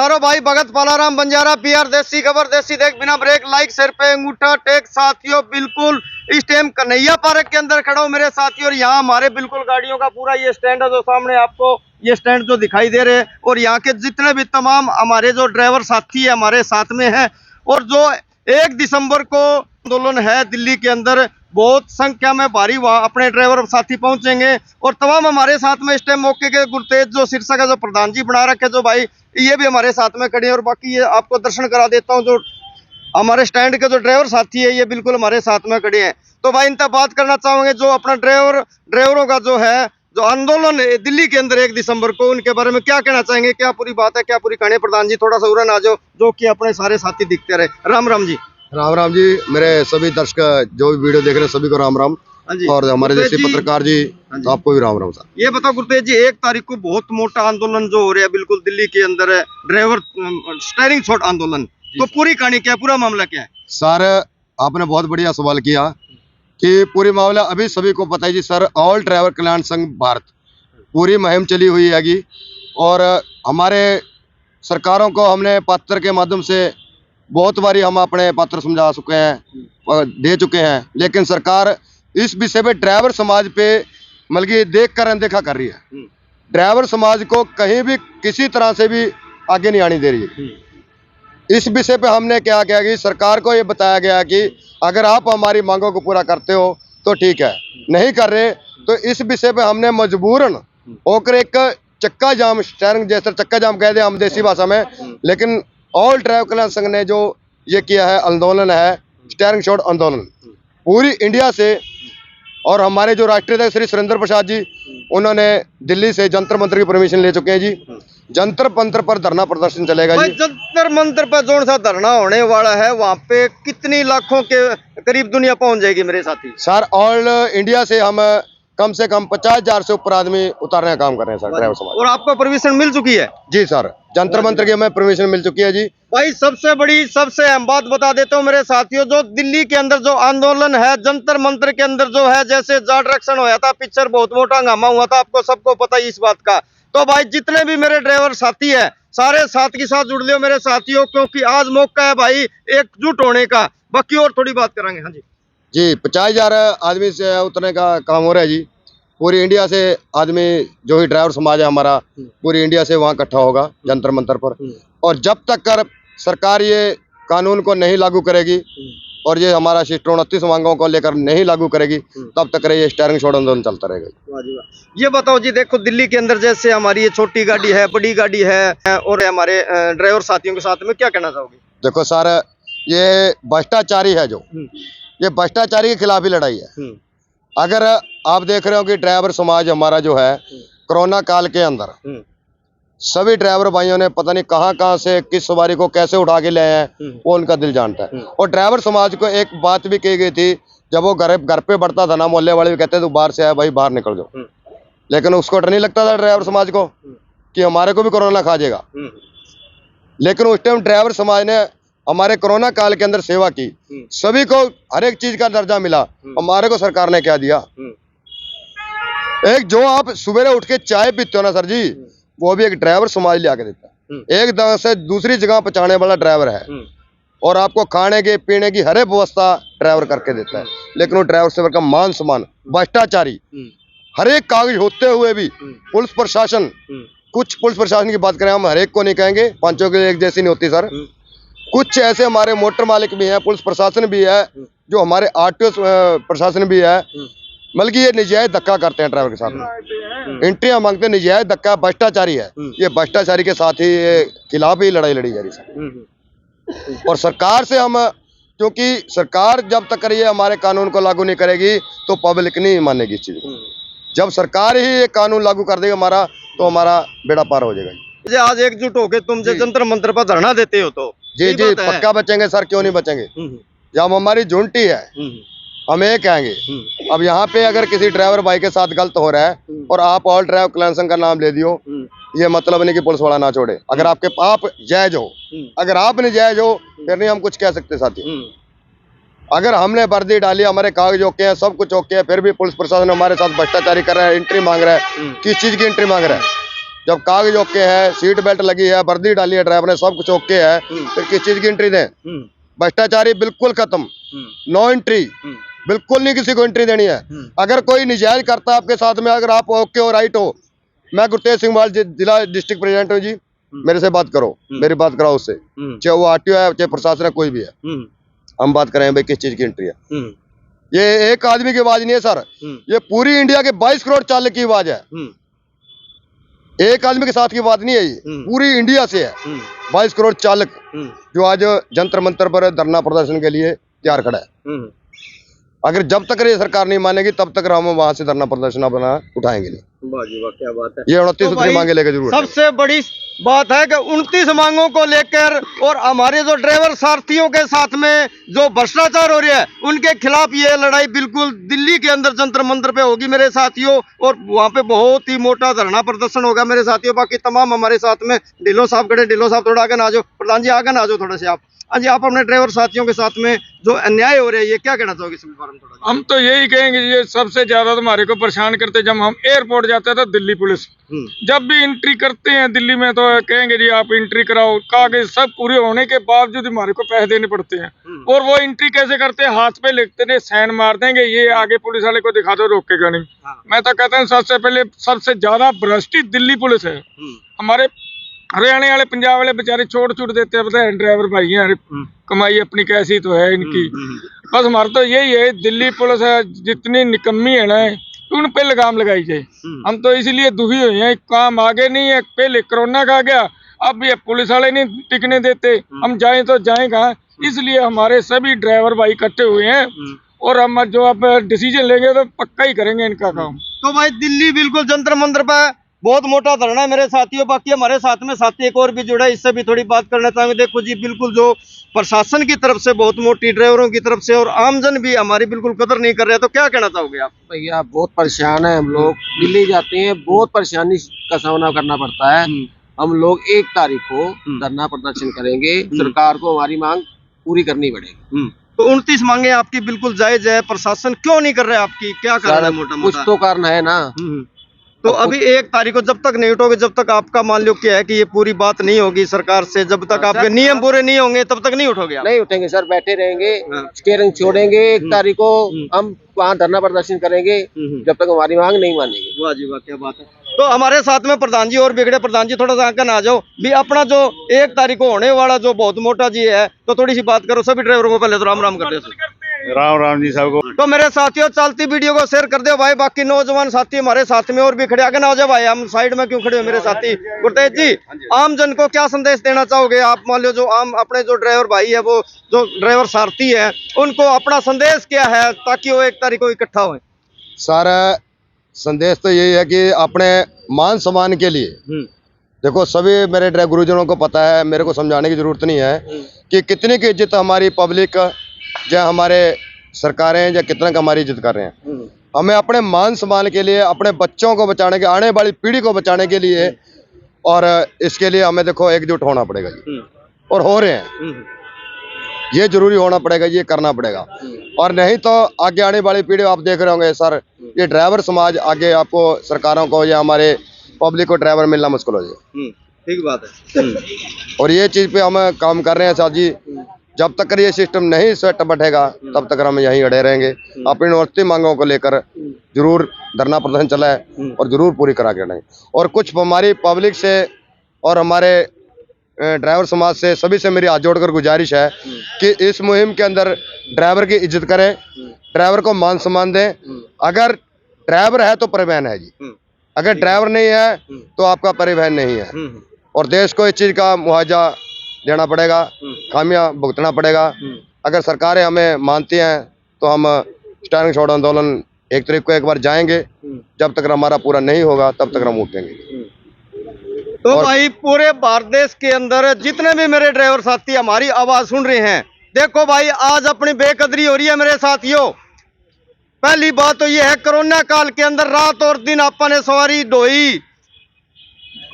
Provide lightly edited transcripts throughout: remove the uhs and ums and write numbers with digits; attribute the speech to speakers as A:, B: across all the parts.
A: नमस्कारों भाई, भगत पालाराम बंजारा, पीआर देसी खबर, देसी देख बिना ब्रेक, लाइक सिर पे अंगूठा टेक। साथियों बिल्कुल इस टाइम कन्हैया पार्क के अंदर खड़ा हूं मेरे साथियों, और यहाँ हमारे बिल्कुल गाड़ियों का पूरा ये स्टैंड है जो सामने आपको ये स्टैंड जो दिखाई दे रहे हैं, और यहाँ के जितने भी तमाम हमारे जो ड्राइवर साथी है हमारे साथ में है। और जो 1 दिसंबर को आंदोलन है दिल्ली के अंदर, बहुत संख्या में भारी वहां अपने ड्राइवर साथी पहुंचेंगे। और तमाम हमारे साथ में इस टाइम मौके के गुरतेज जो शीर्षक है जो प्रधान जी बना रखे जो भाई, ये भी हमारे साथ में खड़े हैं। और बाकी ये आपको दर्शन करा देता हूं, जो हमारे स्टैंड के जो ड्राइवर साथी है ये बिल्कुल हमारे साथ में खड़े हैं। तो भाई इनसे बात करना चाहेंगे जो अपना ड्राइवरों का जो है जो आंदोलन है दिल्ली के अंदर 1 दिसंबर को, उनके बारे में क्या कहना चाहेंगे, क्या पूरी बात है, क्या पूरी कहानी। प्रधान जी थोड़ा सा उड़न आ जाओ, जो कि अपने सारे साथी दिखते रहे। राम राम जी।
B: राम राम जी। मेरे सभी दर्शक जो भी वीडियो देख रहे हैं सभी को राम राम। और हमारे जैसे पत्रकार जी आपको भी राम राम साहब।
A: ये बताओ गुरतेज जी, 1 तारीख को बहुत मोटा आंदोलन जो हो रहा है बिल्कुल दिल्ली के अंदर है, ड्राइवर स्टीयरिंग शॉट आंदोलन, तो पूरी कहानी क्या है, पूरा मामला क्या है?
B: सर आपने बहुत बढ़िया सवाल किया कि पूरी मामला अभी सभी को पता है जी। सर ऑल ड्राइवर कल्याण संघ भारत पूरी मुहिम चली हुई हैगी, और हमारे सरकारों को हमने पत्र के माध्यम से बहुत बारी हम अपने पत्र समझा चुके हैं, दे चुके हैं, लेकिन सरकार इस विषय पे ड्राइवर समाज पे बल्कि देख कर अनदेखा कर रही है। ड्राइवर समाज को कहीं भी किसी तरह से भी आगे नहीं आने दे रही है। इस विषय पे हमने क्या किया कि सरकार को ये बताया गया कि अगर आप हमारी मांगों को पूरा करते हो तो ठीक है, नहीं कर रहे तो इस विषय पे हमने मजबूरन होकर एक चक्का जाम, स्टीयरिंग जैसे चक्का जाम कह दे हम देसी भाषा में, लेकिन ऑल ड्राइवर कल्याण संघ ने जो ये किया है आंदोलन है स्टीयरिंग शॉट आंदोलन पूरी इंडिया से। और हमारे जो राष्ट्रीय अध्यक्ष श्री सुरेंद्र प्रसाद जी, उन्होंने दिल्ली से जंतर मंत्र की परमिशन ले चुके हैं जी। जंतर मंत्र पर धरना प्रदर्शन चलेगा जी।
A: जंतर मंत्र पर जो सा धरना होने वाला है वहाँ पे कितनी लाखों के करीब दुनिया पहुंच जाएगी मेरे साथी?
B: सर ऑल इंडिया से हम कम से कम 50,000 से ऊपर आदमी उतारने का काम कर रहे हैं सर ड्राइवर समाज।
A: और आपको परमिशन मिल चुकी है?
B: जी सर, जंतर मंत्र की हमें परमिशन मिल चुकी है जी।
A: भाई सबसे बड़ी सबसे अहम बात बता देता हूँ मेरे साथियों, जो दिल्ली के अंदर जो आंदोलन है जंतर मंत्र के अंदर जो है, जैसे जाट रक्षण होया था, पिक्चर बहुत मोटा हंगामा हुआ था, आपको सबको पता ही इस बात का। तो भाई जितने भी मेरे ड्राइवर साथी है सारे साथ के साथ जुड़ लियो मेरे साथियों, क्योंकि आज मौका है भाई एकजुट होने का। बाकी और थोड़ी बात करेंगे। हाँ जी
B: जी, 50,000 आदमी से उतरने का काम हो रहा है जी। पूरी इंडिया से आदमी जो ही ड्राइवर समाज है हमारा पूरी इंडिया से वहाँ इकट्ठा होगा जंतर मंतर पर। और जब तक कर सरकार ये कानून को नहीं लागू करेगी और ये हमारा 629 मांगों को लेकर नहीं लागू करेगी तब तक ये स्टीयरिंग शॉट आंदोलन चलता रहेगा।
A: ये बताओ जी, देखो दिल्ली के अंदर जैसे हमारी ये छोटी गाड़ी है, बड़ी गाड़ी है, और हमारे ड्राइवर साथियों के साथ में क्या कहना चाहोगे?
B: देखो सर, ये भ्रष्टाचारी है जो, ये भ्रष्टाचारी के खिलाफ ही लड़ाई है। अगर आप देख रहे हो कि ड्राइवर समाज हमारा जो है कोरोना काल के अंदर सभी ड्राइवर भाइयों ने पता नहीं कहां से किस सवारी को कैसे उठा के ले आए हैं, वो उनका दिल जानता है। और ड्राइवर समाज को एक बात भी कही गई थी, जब वो घर पे बढ़ता था ना, मोहल्ले वाले भी कहते तू बाहर से आया भाई, बाहर निकल जाओ, लेकिन उसको डर नहीं लगता था ड्राइवर समाज को कि हमारे को भी कोरोना खा जाएगा। लेकिन उस टाइम ड्राइवर समाज ने हमारे कोरोना काल के अंदर सेवा की, सभी को हर एक चीज का दर्जा मिला। हमारे को सरकार ने क्या दिया, एक जो आप सुबह उठ के चाय पीते हो ना सर जी, वो भी एक ड्राइवर समाज ले आके देता है। एक जगह से दूसरी जगह पहुंचाने वाला ड्राइवर है, और आपको खाने के पीने की हर एक व्यवस्था ड्राइवर करके देता है। लेकिन वो ड्राइवर से का मान सम्मान भ्रष्टाचारी, हर एक कागज होते हुए भी पुलिस प्रशासन, कुछ पुलिस प्रशासन की बात करें हम, हर एक को नहीं कहेंगे, पांचों के एक जैसी नहीं होती सर। कुछ ऐसे हमारे मोटर मालिक भी हैं, पुलिस प्रशासन भी है, जो हमारे आरटीओ प्रशासन भी है, बल्कि ये निजायज धक्का करते हैं ड्राइवर के साथ में, एंट्रियां मांगते, निजायज धक्का, भ्रष्टाचारी है। ये भ्रष्टाचारी के साथ ही खिलाफ ही लड़ाई लड़ी जा रही है। और सरकार से हम, क्योंकि सरकार जब तक ये हमारे कानून को लागू नहीं करेगी तो पब्लिक नहीं मानेगी इस चीज को। जब सरकार ही ये कानून लागू कर देगी हमारा, तो हमारा बेड़ा पार हो जाएगा।
A: आज एकजुट होके तुम जंतर मंत्र पर धरना देते हो तो
B: जी जी पक्का बचेंगे सर, क्यों नहीं बचेंगे। जब हमारी झुंटी है हम ये कहेंगे, अब यहाँ पे अगर किसी ड्राइवर भाई के साथ गलत हो रहा है और आप ऑल ड्राइवर कल्याण संघ का नाम ले दियो, ये मतलब नहीं कि पुलिस वाला ना छोड़े। अगर आपके आप जायज हो, अगर आप नहीं जायज हो फिर नहीं हम कुछ कह सकते साथी। अगर हमने वर्दी डाली, हमारे कागज ओके हैं, सब कुछ ओके है, फिर भी पुलिस प्रशासन हमारे साथ भ्रष्टाचारी कर रहा है, एंट्री मांग रहा है, किस चीज की एंट्री मांग रहा है? जब कागज ओके है, सीट बेल्ट लगी है, वर्दी डाली है ड्राइवर ने, सब कुछ ओके है, फिर किस चीज की एंट्री दें? भ्रष्टाचारी बिल्कुल खत्म, नो एंट्री, बिल्कुल नहीं किसी को एंट्री देनी है। अगर कोई निजायज करता है आपके साथ में, अगर आप ओके हो, राइट हो, मैं गुरतेज सिंह वाल जिला डिस्ट्रिक्ट प्रेसिडेंट हूँ जी, मेरे से बात करो, मेरी बात कराओ उससे, चाहे वो आरटीओ है, चाहे प्रशासन है, कोई भी है, हम बात करें भाई किस चीज की एंट्री है। ये एक आदमी की आवाज नहीं है सर, ये पूरी इंडिया के 22 करोड़ चालक की आवाज है। एक आदमी के साथ की बात नहीं है, ये पूरी इंडिया से है। 22 करोड़ चालक जो आज जंतर मंतर पर धरना प्रदर्शन के लिए तैयार खड़ा है। अगर जब तक ये सरकार नहीं मानेगी तब तक हम वहां से धरना प्रदर्शन अपना उठाएंगे नहीं।
A: वाह जी वाह, क्या बात है।
B: ये 29 सूत्री मांगे लेकर जरूर
A: सबसे बड़ी बात है कि 29 मांगों को लेकर और हमारे जो ड्राइवर सारथियों के साथ में जो भ्रष्टाचार हो रहा है उनके खिलाफ ये लड़ाई बिल्कुल दिल्ली के अंदर जंतर मंतर पे होगी मेरे साथियों, और वहां पे बहुत ही मोटा धरना प्रदर्शन होगा मेरे साथियों। बाकी तमाम हमारे साथ में ढिल्लो साहब खड़े, ढिल्लो साहब थोड़ा आगे ना आ जाओ, प्रधान जी आगे ना आ जाओ थोड़े से आप। हाँ जी, आप अपने ड्राइवर साथियों के साथ में जो अन्याय हो रहा है ये क्या कहना चाहोगे इसके बारे में थोड़ा?
C: हम तो यही कहेंगे, ये सबसे ज्यादा तो हमारे को परेशान करते, जब हम एयरपोर्ट जाते हैं तो दिल्ली पुलिस जब भी एंट्री करते हैं दिल्ली में तो कहेंगे जी आप एंट्री कराओ, कागज सब पूरे होने के बावजूद हमारे को पैसे देने पड़ते हैं। और वो एंट्री कैसे करते हैं, हाथ पे लिखते हैं, साइन मार देंगे, ये आगे पुलिस वाले को दिखा दो, रोकेगा नहीं। मैं तो कहता हूँ सबसे पहले सबसे ज्यादा भ्रष्ट दिल्ली पुलिस है। हमारे हरियाणा वाले, पंजाब वाले बेचारे छोड़ छूट देते हैं, पता है ड्राइवर भाई हैं, कमाई अपनी कैसी तो है इनकी। बस हमारा तो यही है, दिल्ली पुलिस है जितनी निकम्मी है ना, उन पे लगाम लगाई जाए। हम तो इसीलिए दुखी हुए हैं, काम आगे नहीं है। पहले कोरोना का आ गया, अब ये पुलिस वाले नहीं टिकने देते, हम जाएं तो जाएं कहाँ। इसलिए हमारे सभी ड्राइवर भाई इकट्ठे हुए हैं और हम जो अब डिसीजन लेंगे तो पक्का ही करेंगे इनका काम।
A: तो भाई दिल्ली बिल्कुल जंतर मंतर पर बहुत मोटा धरना है मेरे साथियों। बाकी हमारे साथ में साथी एक और भी जुड़ा है, इससे भी थोड़ी बात करना चाहेंगे। देखो जी, बिल्कुल जो प्रशासन की तरफ से बहुत मोटी, ड्राइवरों की तरफ से, और आमजन भी हमारी बिल्कुल कदर नहीं कर रहे, तो क्या कहना चाहोगे आप?
D: भैया बहुत परेशान है हम लोग, दिल्ली जाते हैं बहुत परेशानी का सामना करना पड़ता है। हम लोग 1 तारीख को धरना प्रदर्शन करेंगे, सरकार को हमारी मांग पूरी करनी पड़ेगी।
A: तो 29 मांगे आपकी बिल्कुल जायज है, प्रशासन क्यों नहीं कर रहा है आपकी, क्या कारण है मोटा
D: कुछ
A: मोटा?
D: तो कारण है ना।
A: तो अभी 1 तारीख को जब तक नहीं उठोगे, जब तक आपका मान लो क्या है कि ये पूरी बात नहीं होगी सरकार से, जब तक आपके नियम पूरे नहीं होंगे तब तक नहीं उठोगे आप?
D: नहीं उठेंगे सर, बैठे रहेंगे, स्टीयरिंग छोड़ेंगे। 1 तारीख को हम वहाँ धरना प्रदर्शन करेंगे जब तक हमारी मांग नहीं मानेंगे।
A: वाह जी वाह, क्या बात है। तो हमारे साथ में प्रधान जी और बिगड़े, प्रधान जी थोड़ा सा आगे ना जाओ भी, अपना जो 1 तारीख को होने वाला जो बहुत मोटा जी है, तो थोड़ी सी बात करो सभी ड्राइवरों को। पहले तो राम राम कर दो।
E: राम राम जी सबको।
A: तो मेरे साथियों चलती वीडियो को शेयर कर दो भाई। बाकी नौजवान साथी हमारे साथ में और भी खड़े, आगे ना हो जाए भाई, हम साइड में क्यों खड़े हो मेरे साथी। गुरतेज जी, आम जन को क्या संदेश देना चाहोगे आप? मान लो जो आम अपने जो ड्राइवर भाई है, वो जो ड्राइवर सारथी है, उनको अपना संदेश क्या है ताकि वो 1 तारीख को इकट्ठा हो?
B: सारा संदेश तो यही है कि अपने मान सम्मान के लिए, देखो सभी मेरे ड्राइवर गुरुजनों को पता है, मेरे को समझाने की जरूरत नहीं है कि कितनी की इज्जत हमारी पब्लिक या हमारे सरकारें या कितना का हमारी इज्जत कर रहे हैं। हमें अपने मान सम्मान के लिए, अपने बच्चों को बचाने के, आने वाली पीढ़ी को बचाने के लिए, और इसके लिए हमें देखो एकजुट होना पड़ेगा जी, और हो रहे हैं। ये जरूरी होना पड़ेगा, ये करना पड़ेगा, और नहीं तो आगे आने वाली पीढ़ी आप देख रहे होंगे सर, ये ड्राइवर समाज आगे आपको सरकारों को या हमारे पब्लिक को ड्राइवर मिलना मुश्किल हो जाए।
A: ठीक बात है।
B: और ये चीज पे हम काम कर रहे हैं साहब जी। जब तक ये सिस्टम नहीं सेट बैठेगा तब तक हम यहीं अड़े रहेंगे। अपनी 29 मांगों को लेकर जरूर धरना प्रदर्शन चला है और जरूर पूरी करा के रहेंगे। और कुछ हमारी पब्लिक से और हमारे ड्राइवर समाज से सभी से मेरी हाथ जोड़कर गुजारिश है कि इस मुहिम के अंदर ड्राइवर की इज्जत करें, ड्राइवर को मान सम्मान दें। अगर ड्राइवर है तो परिवहन है जी, अगर ड्राइवर नहीं है तो आपका परिवहन नहीं है। और देश को इस चीज का मुआवजा देना पड़ेगा, खामियां भुगतना पड़ेगा। अगर सरकारें हमें मानती हैं तो हम स्टैंडिंग छोड़ो आंदोलन 1 तारीख को एक बार जाएंगे। जब तक हमारा पूरा नहीं होगा तब तक हम उठेंगे।
A: तो भाई पूरे भारत देश के अंदर जितने भी मेरे ड्राइवर साथी हमारी आवाज सुन रहे हैं, देखो भाई आज अपनी बेकदरी हो रही है मेरे साथियों। पहली बात तो यह है, कोरोना काल के अंदर रात और दिन आपने सवारी ढोई।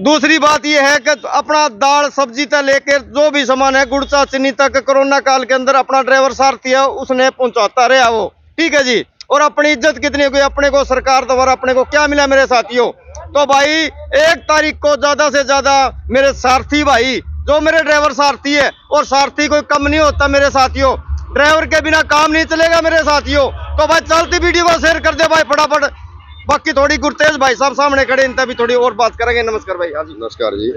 A: दूसरी बात यह है कि अपना दाल सब्जी तक लेकर जो भी सामान है, गुड़ चा चीनी तक, कोरोना काल के अंदर अपना ड्राइवर सारथी है उसने पहुंचाता रहा वो। ठीक है जी। और अपनी इज्जत कितनी हुई, अपने को सरकार द्वारा अपने को क्या मिला मेरे साथियों? तो भाई 1 तारीख को ज्यादा से ज्यादा मेरे सारथी भाई, जो मेरे ड्राइवर सारथी है, और सारथी कोई कम नहीं होता मेरे साथियों, ड्राइवर के बिना काम नहीं चलेगा मेरे साथियों। तो भाई चलती वीडियो को शेयर कर दे भाई फटाफट। बाकी थोड़ी गुरतेज भाई साहब सामने खड़े, इनसे भी थोड़ी और बात करेंगे। नमस्कार भाई। हाँ जी
B: नमस्कार जी।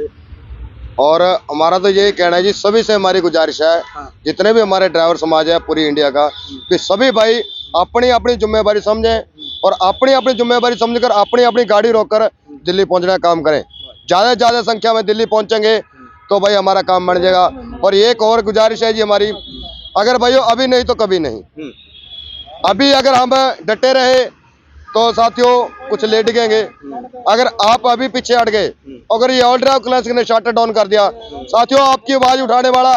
B: और हमारा तो यही कहना है जी, सभी से हमारी गुजारिश है, जितने भी हमारे ड्राइवर समाज है पूरी इंडिया का, कि सभी भाई अपनी अपनी जिम्मेवारी समझें और अपनी अपनी जिम्मेवारी समझकर अपनी अपनी गाड़ी रोककर दिल्ली पहुंचने का काम करें। ज़्यादा से ज़्यादा संख्या में दिल्ली पहुंचेंगे तो भाई हमारा काम बन जाएगा। और एक और गुजारिश है जी हमारी, अगर भाइयों अभी नहीं तो कभी नहीं, अभी अगर हम डटे रहे तो साथियों कुछ लेट गएंगे। अगर आप अभी पीछे हट गए, अगर ये ऑल ड्राइव क्लासिक ने शटर डाउन कर दिया, साथियों आपकी आवाज उठाने वाला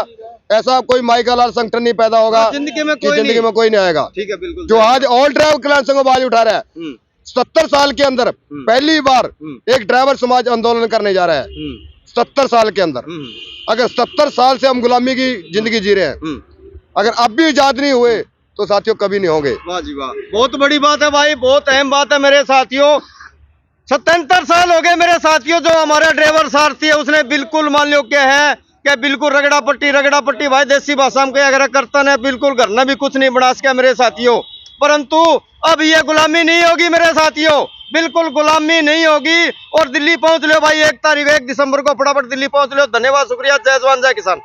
B: ऐसा कोई माइका लाल संगठन नहीं पैदा होगा
A: जिंदगी में
B: कि जिंदगी में कोई नहीं आएगा।
A: ठीक है, बिल्कुल
B: जो आज ऑल ड्राइव क्लासिक आवाज उठा रहा है, 70 साल के अंदर पहली बार एक ड्राइवर समाज आंदोलन करने जा रहा है। 70 साल के अंदर, अगर 70 साल से हम गुलामी की जिंदगी जी रहे हैं, अगर अब भी आजाद नहीं हुए तो साथियों कभी नहीं होंगे।
A: वाह जी वाह, बहुत बड़ी बात है भाई, बहुत अहम बात है मेरे साथियों। 77 साल हो गए मेरे साथियों, जो हमारा ड्राइवर सारथी है उसने बिल्कुल मान लो क्या है कि बिल्कुल रगड़ा पट्टी भाई देसी भाषा में अगर करता है, बिल्कुल घर में भी कुछ नहीं बना सका मेरे साथियों। परंतु अब ये गुलामी नहीं होगी मेरे साथियों, बिल्कुल गुलामी नहीं होगी। और दिल्ली पहुंच लो भाई 1 तारीख 1 दिसंबर को फटाफट दिल्ली पहुंच लो। धन्यवाद, शुक्रिया, जय जवान जय किसान।